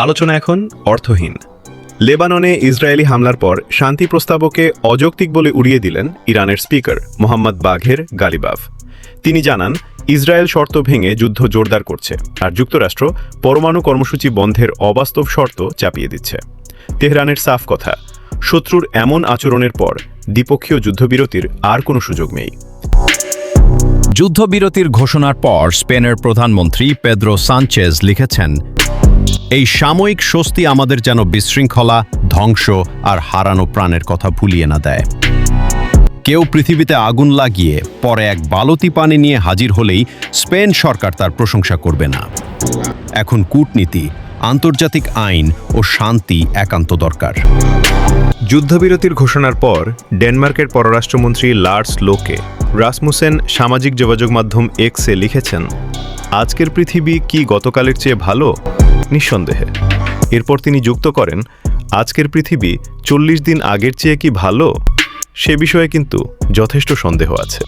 আলোচনা এখন অর্থহীন। লেবাননে ইসরায়েলি হামলার পর শান্তি প্রস্তাবকে অযৌক্তিক বলে উড়িয়ে দিলেন ইরানের স্পিকার মোহাম্মদ বাঘের গালিবাফ। তিনি জানান, ইসরায়েল শর্ত ভেঙে যুদ্ধ জোরদার করছে, আর যুক্তরাষ্ট্র পরমাণু কর্মসূচি বন্ধের অবাস্তব শর্ত চাপিয়ে দিচ্ছে। তেহরানের সাফ কথা, শত্রুর এমন আচরণের পর দ্বিপক্ষীয় যুদ্ধবিরতির আর কোনো সুযোগ নেই। যুদ্ধবিরতির ঘোষণার পর স্পেনের প্রধানমন্ত্রী পেদ্রো সানচেজ লিখেছেন, এই সাময়িক স্বস্তি আমাদের যেন বিশৃঙ্খলা, ধ্বংস আর হারানো প্রাণের কথা ভুলিয়ে না দেয়। কেউ পৃথিবীতে আগুন লাগিয়ে পরে এক বালতি পানি নিয়ে হাজির হলেই স্পেন সরকার তার প্রশংসা করবে না। এখন কূটনীতি, আন্তর্জাতিক আইন ও শান্তি একান্ত দরকার। যুদ্ধবিরতির ঘোষণার পর ডেনমার্কের পররাষ্ট্রমন্ত্রী লার্স লোকে রাসমুসেন সামাজিক যোগাযোগ মাধ্যম এক্সে লিখেছেন, আজকের পৃথিবী কি গতকালের চেয়ে ভালো? নিঃসন্দেহে। এরপর তিনি যুক্ত করেন, আজকের পৃথিবী 40 দিন আগের চেয়ে কি ভালো? সে বিষয়ে কিন্তু যথেষ্ট সন্দেহ আছে।